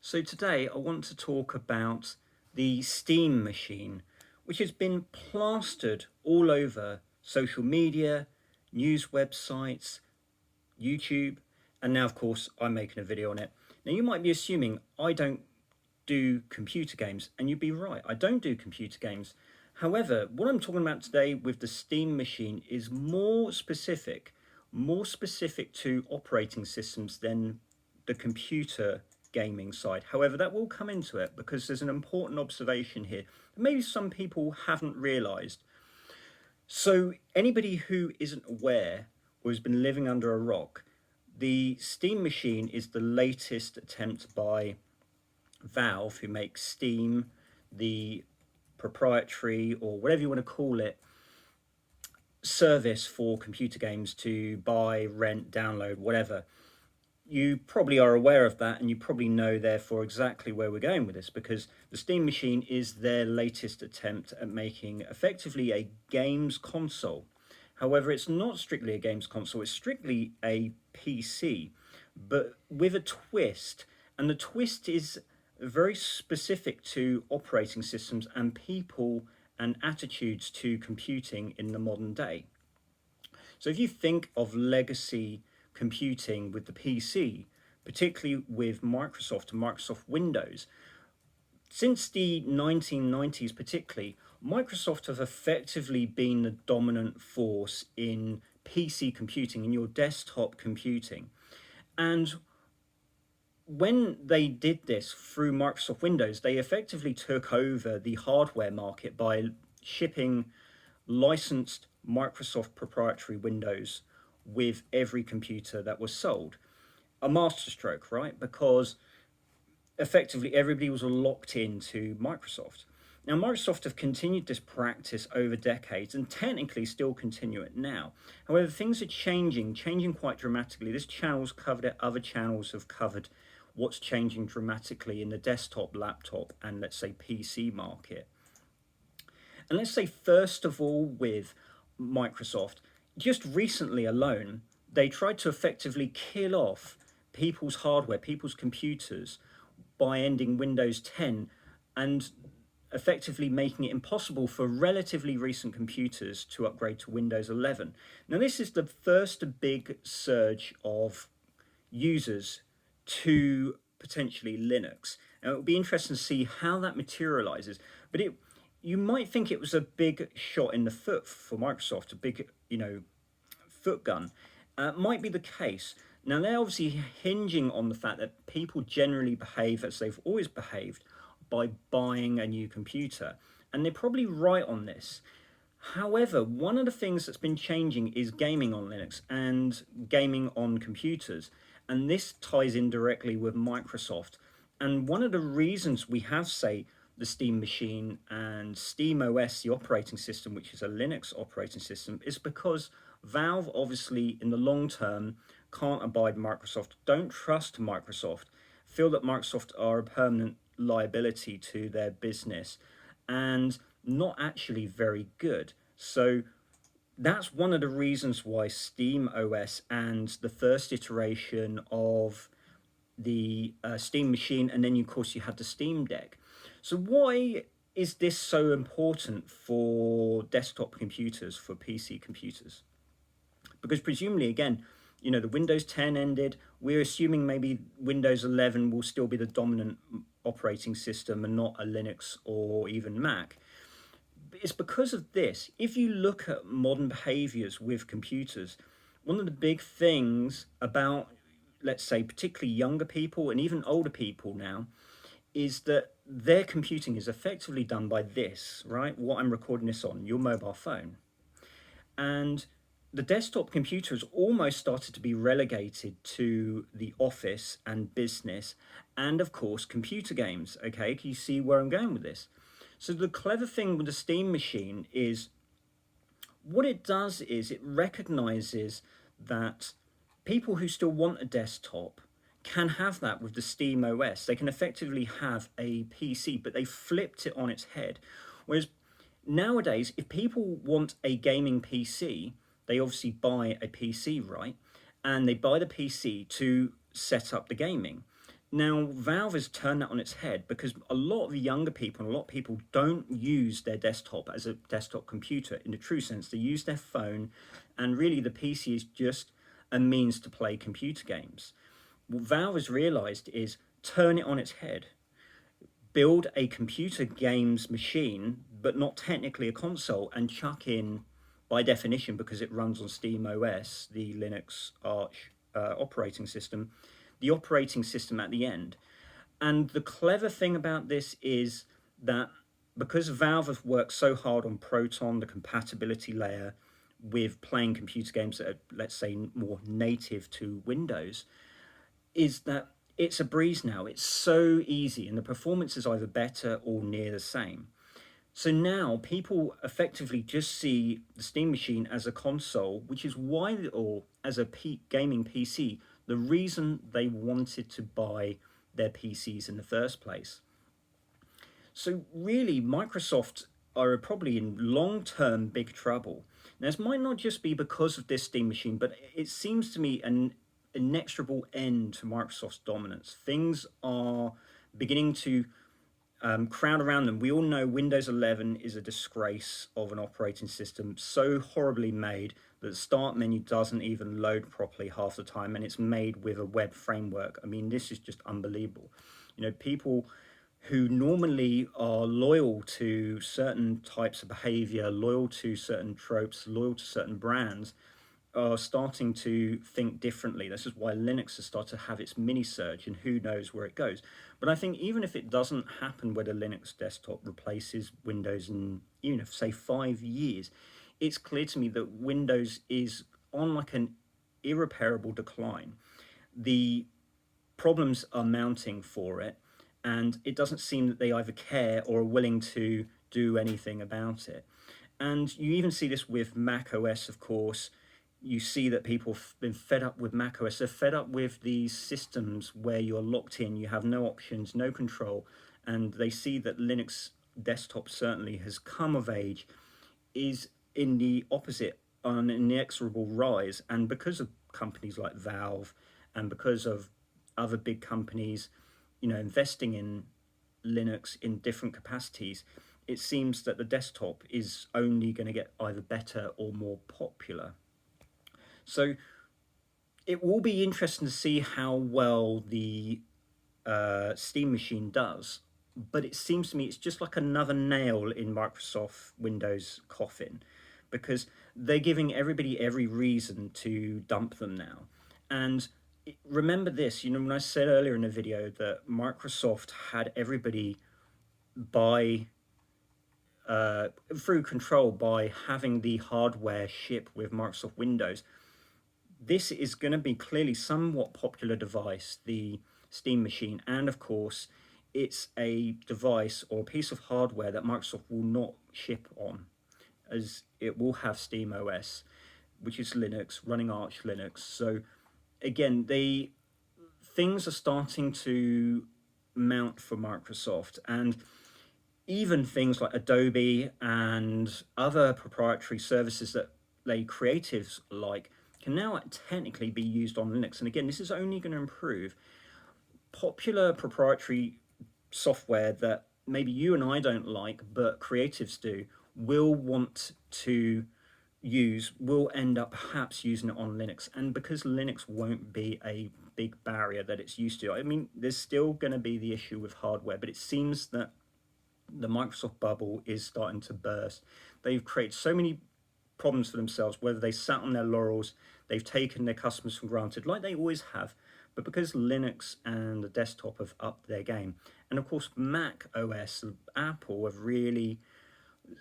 So today I want to talk about the Steam machine, which has been plastered all over social media, news websites, YouTube, and now of course I'm making a video on it. Now you might be assuming I don't do computer games, and you'd be right, I don't do computer games. However, what I'm talking about today with the Steam machine is more specific to operating systems than the computer gaming side. However, that will come into it because there's an important observation here that maybe some people haven't realized. So anybody who isn't aware or has been living under a rock, the Steam machine is the latest attempt by Valve, who makes Steam, the proprietary or whatever you want to call it, service for computer games to buy, rent, download, whatever. You probably are aware of that, and you probably know therefore exactly where we're going with this, because the Steam machine is their latest attempt at making effectively a games console. However, it's not strictly a games console, it's strictly a PC, but with a twist. And the twist is very specific to operating systems and people and attitudes to computing in the modern day. So if you think of legacy computing with the PC, particularly with Microsoft and Microsoft Windows, since the 1990s particularly, Microsoft have effectively been the dominant force in PC computing, in your desktop computing. And when they did this through Microsoft Windows, they effectively took over the hardware market by shipping licensed Microsoft proprietary Windows with every computer that was sold. A masterstroke, right? Because effectively everybody was locked into Microsoft. Now, Microsoft have continued this practice over decades and technically still continue it now. However, things are changing quite dramatically. This channel's covered it, other channels have covered what's changing dramatically in the desktop, laptop, and let's say PC market. And let's say, first of all, with Microsoft, just recently alone, they tried to effectively kill off people's hardware, people's computers, by ending Windows 10 and effectively making it impossible for relatively recent computers to upgrade to Windows 11. Now, this is the first big surge of users to potentially Linux. Now, it will be interesting to see how that materializes, but you might think it was a big shot in the foot for Microsoft, a big, foot gun. Might be the case. Now, they're obviously hinging on the fact that people generally behave as they've always behaved by buying a new computer. And they're probably right on this. However, one of the things that's been changing is gaming on Linux and gaming on computers. And this ties in directly with Microsoft. And one of the reasons we have, say, the Steam machine and Steam OS, the operating system, which is a Linux operating system, is because Valve, obviously, in the long term, can't abide Microsoft, don't trust Microsoft, feel that Microsoft are a permanent liability to their business, and not actually very good. So that's one of the reasons why Steam OS and the first iteration of the Steam machine, and then of course you had the Steam Deck. So why is this so important for desktop computers, for PC computers? Because presumably, again, the Windows 10 ended. We're assuming maybe Windows 11 will still be the dominant operating system and not a Linux or even Mac. It's because of this. If you look at modern behaviors with computers, one of the big things about, let's say, particularly younger people and even older people now, is that their computing is effectively done by this, right? What I'm recording this on, your mobile phone. And the desktop computer has almost started to be relegated to the office and business, and of course computer games. Okay, can you see where I'm going with this? So the clever thing with the Steam machine is, what it does is it recognizes that people who still want a desktop can have that with the Steam OS. They can effectively have a PC, but they flipped it on its head. Whereas nowadays, if people want a gaming PC, they obviously buy a PC, right? And they buy the PC to set up the gaming. Now, Valve has turned that on its head because a lot of younger people and a lot of people don't use their desktop as a desktop computer in the true sense. They use their phone, and really the PC is just a means to play computer games. What Valve has realized is turn it on its head, build a computer games machine, but not technically a console, and chuck in, by definition, because it runs on Steam OS, the Linux Arch operating system, the operating system at the end. And the clever thing about this is that because Valve have worked so hard on Proton, the compatibility layer, with playing computer games that are, let's say, more native to Windows, is that it's a breeze now. It's so easy, and the performance is either better or near the same. So now people effectively just see the Steam machine as a console, which is why, or as a gaming PC, the reason they wanted to buy their PCs in the first place. So really, Microsoft are probably in long-term big trouble. Now, this might not just be because of this Steam machine, but it seems to me an inexorable end to Microsoft's dominance. Things are beginning to crowd around them. We all know Windows 11 is a disgrace of an operating system, so horribly made that the start menu doesn't even load properly half the time, and it's made with a web framework. I mean, this is just unbelievable. You know, people who normally are loyal to certain types of behavior, loyal to certain tropes, loyal to certain brands, are starting to think differently. This is why Linux has started to have its mini surge, and who knows where it goes. But I think even if it doesn't happen where the Linux desktop replaces Windows in, even if, say, 5 years, it's clear to me that Windows is on like an irreparable decline. The problems are mounting for it, and it doesn't seem that they either care or are willing to do anything about it. And you even see this with Mac OS, of course. You see that people have been fed up with Mac OS. They're fed up with these systems where you're locked in, you have no options, no control, and they see that Linux desktop certainly has come of age, is in the opposite, on an inexorable rise. And because of companies like Valve and because of other big companies, you know, investing in Linux in different capacities, it seems that the desktop is only going to get either better or more popular. So it will be interesting to see how well the Steam machine does, but it seems to me it's just like another nail in Microsoft Windows coffin, because they're giving everybody every reason to dump them now. And remember this, you know, when I said earlier in the video that Microsoft had everybody buy through control by having the hardware ship with Microsoft Windows. This is going to be clearly somewhat popular device, the Steam machine, and of course it's a device or a piece of hardware that Microsoft will not ship on, as it will have Steam OS, which is Linux, running Arch Linux. So again, things are starting to mount for Microsoft, and even things like Adobe and other proprietary services that they creatives like can now technically be used on Linux. And again, this is only going to improve. Popular proprietary software that maybe you and I don't like, but creatives do, will want to use, will end up perhaps using it on Linux. And because Linux won't be a big barrier that it's used to, I mean, there's still going to be the issue with hardware, but it seems that the Microsoft bubble is starting to burst. They've created so many problems for themselves, whether they sat on their laurels, they've taken their customers for granted, like they always have, but because Linux and the desktop have upped their game. And of course, Mac OS, Apple have really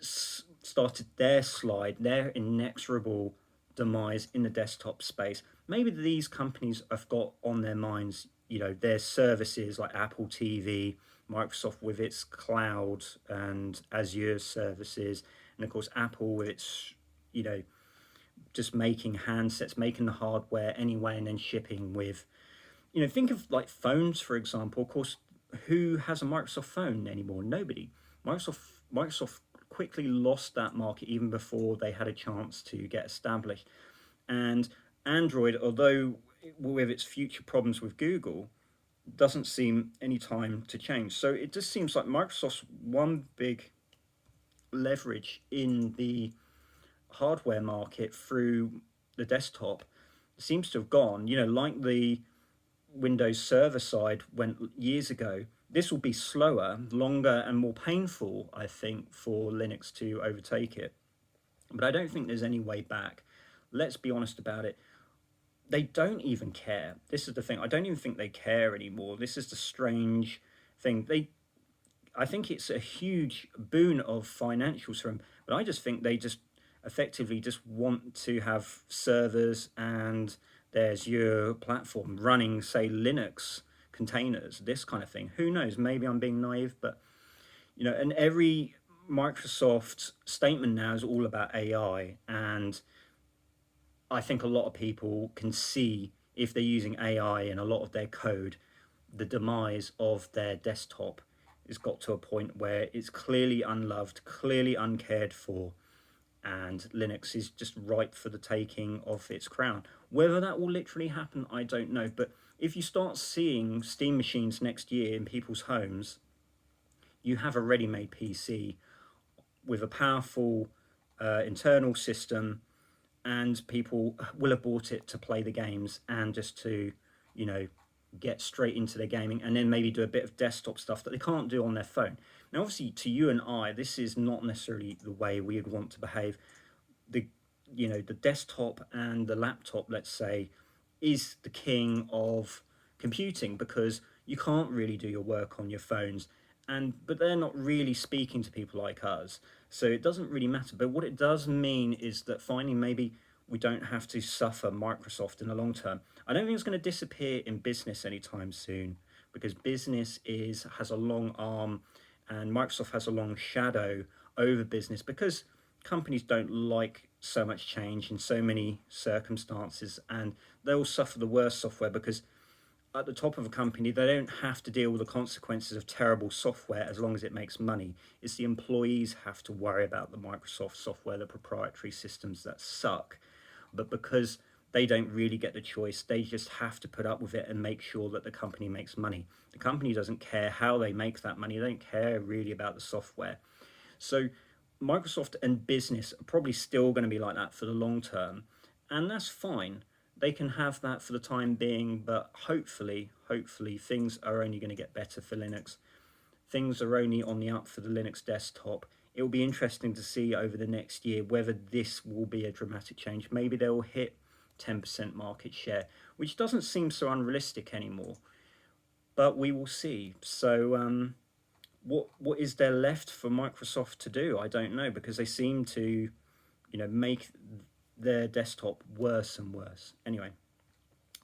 started their slide, their inexorable demise in the desktop space. Maybe these companies have got on their minds, you know, their services like Apple TV, Microsoft with its cloud and Azure services, and of course Apple with its, you know, just making handsets, making the hardware anyway, and then shipping with, you know, think of like phones, for example. Of course, who has a Microsoft phone anymore? Nobody. Microsoft quickly lost that market even before they had a chance to get established. And Android, although with its future problems with Google, doesn't seem any time to change. So it just seems like Microsoft's one big leverage in the hardware market through the desktop seems to have gone, like the Windows server side went years ago. This will be slower, longer, and more painful, I think, for Linux to overtake it. But I don't think there's any way back. Let's be honest about it. They don't even care. This is the thing. I don't even think they care anymore. This is the strange thing. I think it's a huge boon of financials for them, but I just think they just effectively just want to have servers and there's your platform running, say, Linux containers, this kind of thing. Who knows? Maybe I'm being naive, but and every Microsoft statement now is all about AI, and I think a lot of people can see if they're using AI in a lot of their code, the demise of their desktop has got to a point where it's clearly unloved, clearly uncared for, and Linux is just ripe for the taking of its crown. Whether that will literally happen, I don't know. But if you start seeing Steam machines next year in people's homes, you have a ready made PC with a powerful internal system, and people will have bought it to play the games and just to, you know, get straight into their gaming and then maybe do a bit of desktop stuff that they can't do on their phone. Now, obviously, to you and I, this is not necessarily the way we would want to behave. The the desktop and the laptop, let's say, is the king of computing because you can't really do your work on your phones, but they're not really speaking to people like us, so it doesn't really matter. But what it does mean is that finally maybe we don't have to suffer Microsoft in the long term. I don't think it's going to disappear in business anytime soon because business is has a long arm and Microsoft has a long shadow over business because companies don't like so much change in so many circumstances, and they'll suffer the worst software because at the top of a company, they don't have to deal with the consequences of terrible software as long as it makes money. It's the employees have to worry about the Microsoft software, the proprietary systems that suck. But because they don't really get the choice, they just have to put up with it and make sure that the company makes money. The company doesn't care how they make that money, they don't care really about the software. So Microsoft and business are probably still going to be like that for the long term, and that's fine. They can have that for the time being, but hopefully things are only going to get better for Linux. Things are only on the up for the Linux desktop. It will be interesting to see over the next year whether this will be a dramatic change. Maybe they'll hit 10% market share, which doesn't seem so unrealistic anymore, but we will see. So what is there left for Microsoft to do? I don't know, because they seem to, make their desktop worse and worse. Anyway,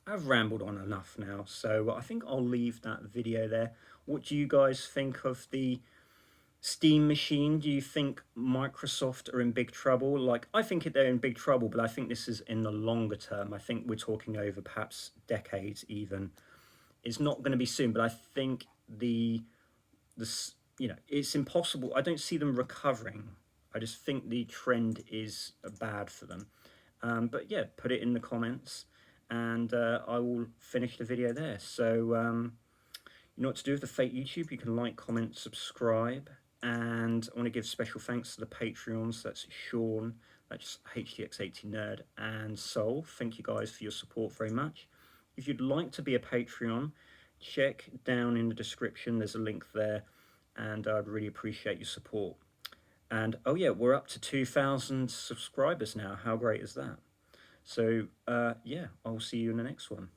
I've rambled on enough now, so I think I'll leave that video there. What do you guys think of the Steam machine? Do you think Microsoft are in big trouble? Like, I think they're in big trouble, but I think this is in the longer term. I think we're talking over perhaps decades even. It's not going to be soon, but I think it's impossible. I don't see them recovering. I just think the trend is bad for them. But yeah, put it in the comments and I will finish the video there. So you know what to do with the fake YouTube. You can like, comment, subscribe, and I want to give special thanks to the Patreons. That's Sean, that's HTX80Nerd, and Soul. Thank you guys for your support very much. If you'd like to be a Patreon, check down in the description. There's a link there, and I'd really appreciate your support. And oh yeah, we're up to 2,000 subscribers now. How great is that? So yeah, I'll see you in the next one.